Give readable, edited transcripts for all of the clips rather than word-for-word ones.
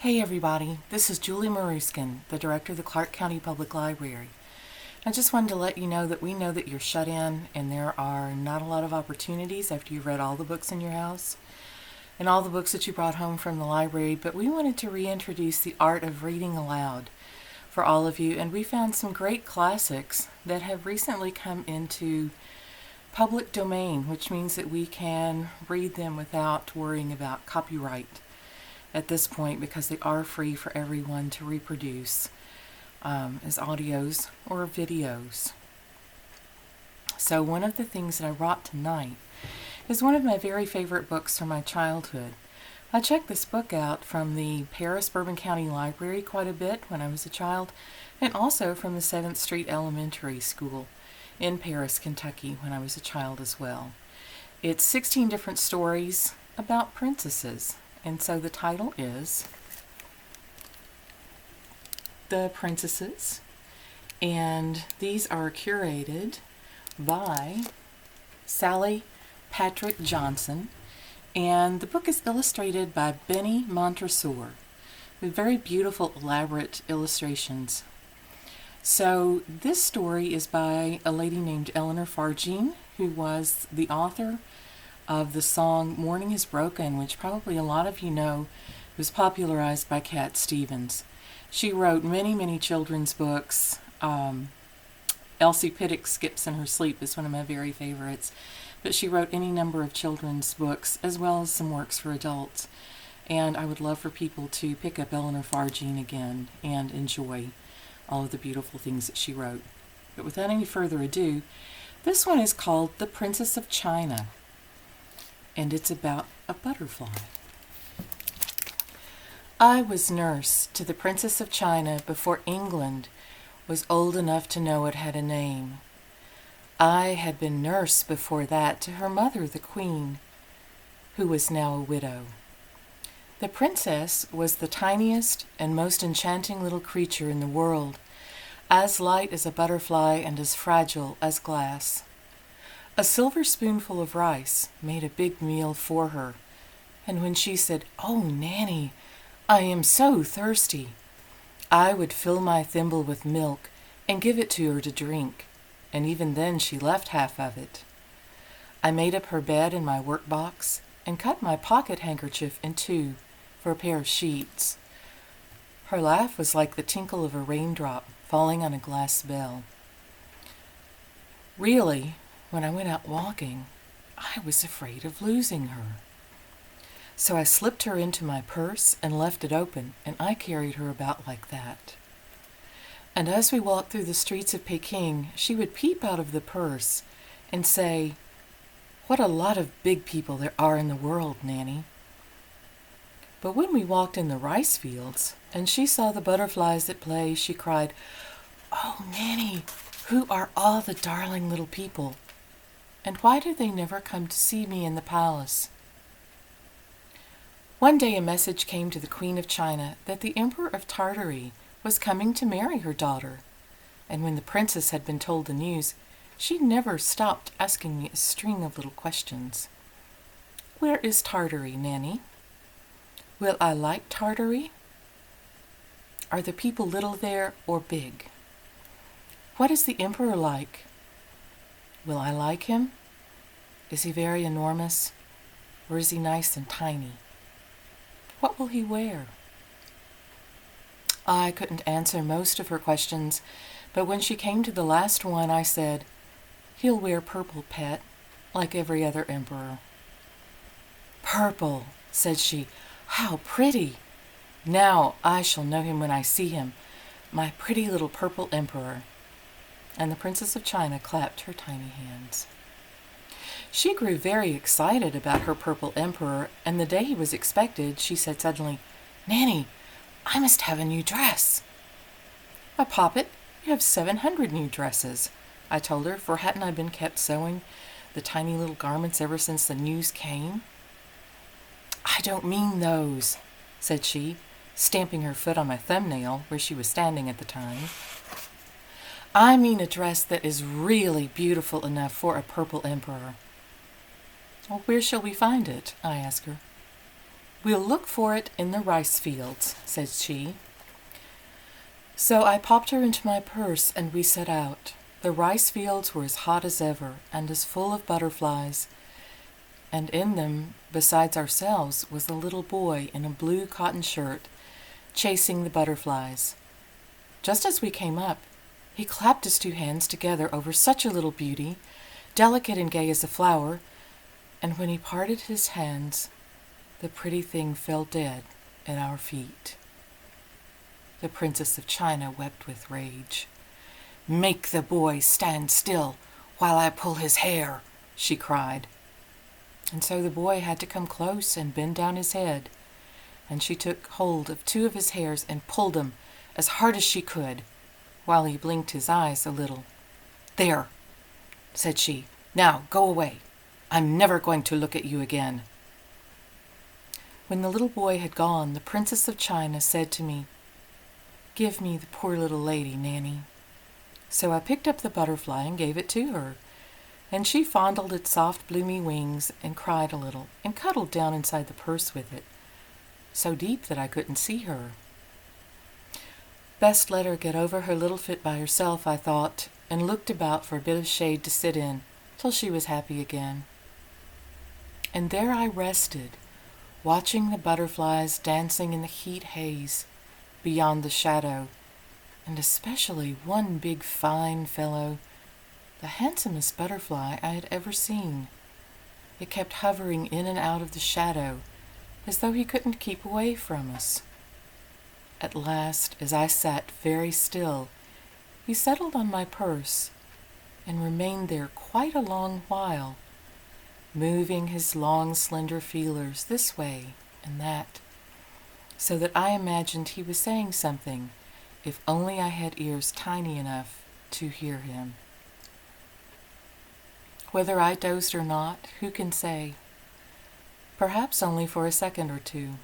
Hey everybody, this is Julie Maruskin, the director of the Clark County Public Library. I just wanted to let you know that we know that you're shut in and there are not a lot of opportunities after you've read all the books in your house and all the books that you brought home from the library, but we wanted to reintroduce the art of reading aloud for all of you, and we found some great classics that have recently come into public domain, which means that we can read them without worrying about copyright at this point, because they are free for everyone to reproduce as audios or videos. So one of the things that I brought tonight is one of my very favorite books from my childhood. I checked this book out from the Paris Bourbon County Library quite a bit when I was a child, and also from the 7th Street Elementary School in Paris, Kentucky when I was a child as well. It's 16 different stories about princesses. And so the title is The Princesses, and these are curated by Sally Patrick Johnson, and the book is illustrated by Benny Montresor with very beautiful, elaborate illustrations. So this story is by a lady named Eleanor Farjeon, who was the author of the song Morning is Broken, which probably a lot of you know was popularized by Cat Stevens. She wrote many, many children's books. Elsie Pittick Skips in Her Sleep is one of my very favorites. But she wrote any number of children's books as well as some works for adults. And I would love for people to pick up Eleanor Farjeon again and enjoy all of the beautiful things that she wrote. But without any further ado, this one is called The Princess of China, and it's about a butterfly. I was nurse to the Princess of China before England was old enough to know it had a name. I had been nurse before that to her mother, the Queen, who was now a widow. The princess was the tiniest and most enchanting little creature in the world, as light as a butterfly and as fragile as glass. A silver spoonful of rice made a big meal for her, and when she said, "Oh, Nanny, I am so thirsty," I would fill my thimble with milk and give it to her to drink, and even then she left half of it. I made up her bed in my workbox and cut my pocket handkerchief in two for a pair of sheets. Her laugh was like the tinkle of a raindrop falling on a glass bell. Really, when I went out walking, I was afraid of losing her. So I slipped her into my purse and left it open, and I carried her about like that. And as we walked through the streets of Peking, she would peep out of the purse and say, "What a lot of big people there are in the world, Nanny." But when we walked in the rice fields, and she saw the butterflies at play, she cried, "Oh, Nanny, who are all the darling little people? And why do they never come to see me in the palace?" One day a message came to the Queen of China that the Emperor of Tartary was coming to marry her daughter, and when the princess had been told the news, she never stopped asking me a string of little questions. "Where is Tartary, Nanny? Will I like Tartary? Are the people little there or big? What is the Emperor like? Will I like him? Is he very enormous, or is he nice and tiny? What will he wear?" I couldn't answer most of her questions, but when she came to the last one, I said, "He'll wear purple, pet, like every other emperor." "Purple," said she. "How pretty! Now I shall know him when I see him, my pretty little purple emperor." And the Princess of China clapped her tiny hands. She grew very excited about her purple emperor, and the day he was expected, she said suddenly, "Nanny, I must have a new dress." "Why, Poppet, you have 700 new dresses," I told her, for hadn't I been kept sewing the tiny little garments ever since the news came? "I don't mean those," said she, stamping her foot on my thumbnail where she was standing at the time. "I mean a dress that is really beautiful enough for a purple emperor." "Well, where shall we find it?" I asked her. "We'll look for it in the rice fields," said she. So I popped her into my purse and we set out. The rice fields were as hot as ever and as full of butterflies, and in them, besides ourselves, was a little boy in a blue cotton shirt, chasing the butterflies. Just as we came up, he clapped his two hands together over such a little beauty, delicate and gay as a flower, and when he parted his hands, the pretty thing fell dead at our feet. The Princess of China wept with rage. "Make the boy stand still while I pull his hair," she cried. And so the boy had to come close and bend down his head, and she took hold of two of his hairs and pulled them as hard as she could, while he blinked his eyes a little. "There," said she. "Now go away. I'm never going to look at you again." When the little boy had gone, the Princess of China said to me, "Give me the poor little lady, Nanny." So I picked up the butterfly and gave it to her, and she fondled its soft bloomy wings and cried a little and cuddled down inside the purse with it, so deep that I couldn't see her. Best let her get over her little fit by herself, I thought, and looked about for a bit of shade to sit in till she was happy again. And there I rested, watching the butterflies dancing in the heat haze beyond the shadow, and especially one big fine fellow, the handsomest butterfly I had ever seen. It kept hovering in and out of the shadow, as though he couldn't keep away from us. At last, as I sat very still, he settled on my purse and remained there quite a long while, moving his long, slender feelers this way and that, so that I imagined he was saying something, if only I had ears tiny enough to hear him. Whether I dozed or not, who can say? Perhaps only for a second or two.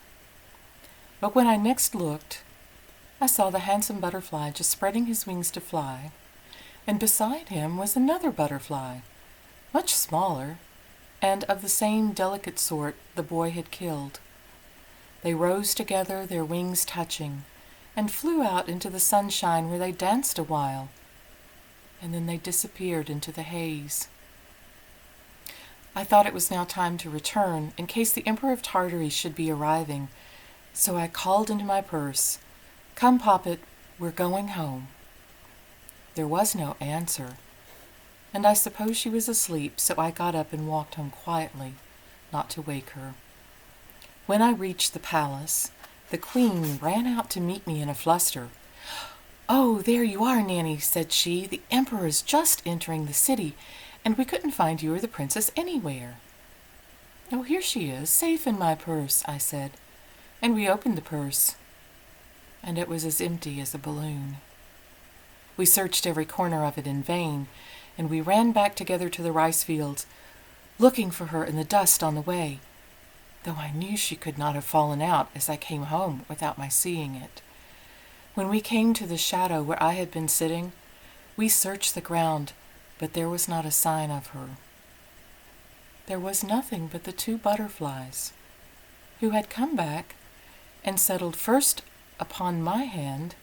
But when I next looked, I saw the handsome butterfly just spreading his wings to fly, and beside him was another butterfly, much smaller, and of the same delicate sort the boy had killed. They rose together, their wings touching, and flew out into the sunshine where they danced a while, and then they disappeared into the haze. I thought it was now time to return, in case the Emperor of Tartary should be arriving, so I called into my purse, "Come, Poppet, we're going home." There was no answer, and I suppose she was asleep, so I got up and walked home quietly, not to wake her. When I reached the palace, the Queen ran out to meet me in a fluster. "Oh, there you are, Nanny," said she. "The Emperor is just entering the city, and we couldn't find you or the Princess anywhere." "Oh, here she is, safe in my purse," I said, and we opened the purse, and it was as empty as a balloon. We searched every corner of it in vain, and we ran back together to the rice fields, looking for her in the dust on the way, though I knew she could not have fallen out as I came home without my seeing it. When we came to the shadow where I had been sitting, we searched the ground, but there was not a sign of her. There was nothing but the two butterflies, who had come back and settled first upon my hand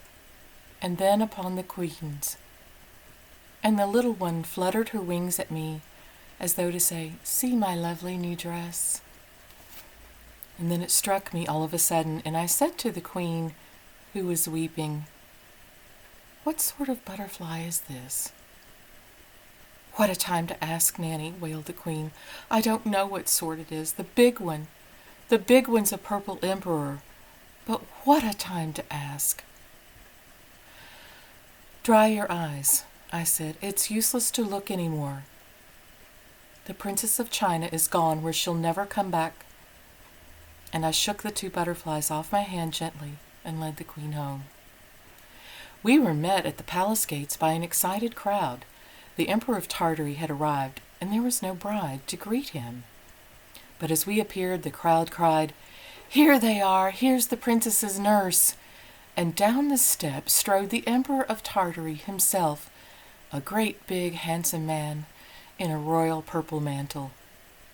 and then upon the Queen's. And the little one fluttered her wings at me as though to say, "See my lovely new dress." And then it struck me all of a sudden, and I said to the Queen, who was weeping, "What sort of butterfly is this?" "What a time to ask, Nanny," wailed the Queen. "I don't know what sort it is. The big one. The big one's a purple emperor. But what a time to ask." "Dry your eyes," I said. "It's useless to look any more. The Princess of China is gone where she'll never come back." And I shook the two butterflies off my hand gently and led the Queen home. We were met at the palace gates by an excited crowd. The Emperor of Tartary had arrived, and there was no bride to greet him. But as we appeared, the crowd cried, "Here they are! Here's the princess's nurse!" And down the steps strode the Emperor of Tartary himself, a great big handsome man in a royal purple mantle.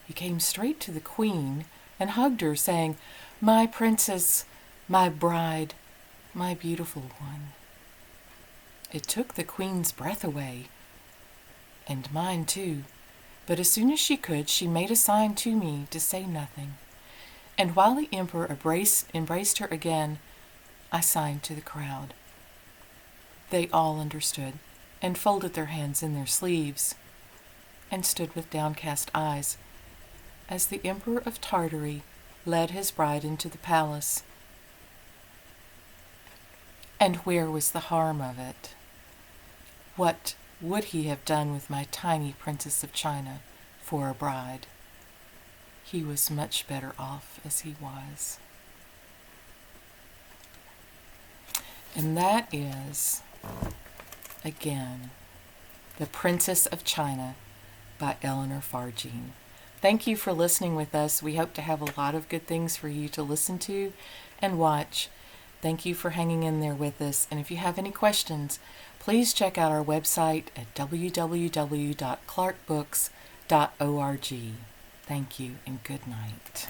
He came straight to the Queen and hugged her, saying, My princess, my bride, my beautiful one. It took the queen's breath away, and mine too, but as soon as she could, she made a sign to me to say nothing. And while the emperor embraced her again, I signed to the crowd. They all understood, and folded their hands in their sleeves, and stood with downcast eyes, as the Emperor of Tartary led his bride into the palace. And where was the harm of it? What would he have done with my tiny Princess of China for a bride? He was much better off as he was. And that is, again, The Princess of China by Eleanor Farjeon. Thank you for listening with us. We hope to have a lot of good things for you to listen to and watch. Thank you for hanging in there with us. And if you have any questions, please check out our website at www.clarkbooks.org. Thank you and good night.